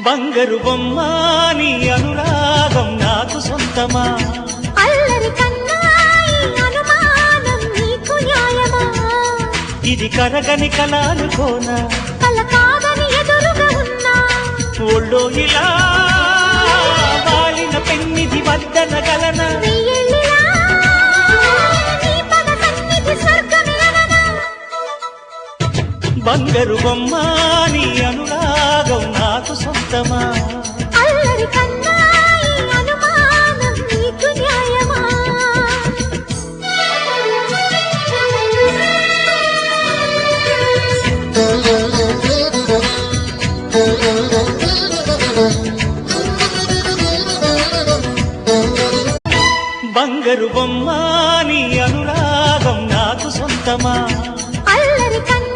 బంగారు బొమ్మ నీ అనురాగం నాకు సొంతమా అల్లరి కన్నాయి అనుమానం నీకు న్యాయమా ఇది కరగని కలానుకోనా కల కాదని ఎదురుగా ఉన్నా ఒళ్ళో ఇలా వాలిన పెన్నిది వద్దనగలన వెయ్యేళ్ళిలా నీ పద సన్నిధి స్వర్గమిలననా బంగారు బొమ్మ నీ అనురాగం నాకు సొంతమా అల్లరి కన్నాయి అనుమానం నీకు న్యాయమా బంగారు బొమ్మ నీ అనురాగం నాకు సొంతమా అల్లరి కన్నా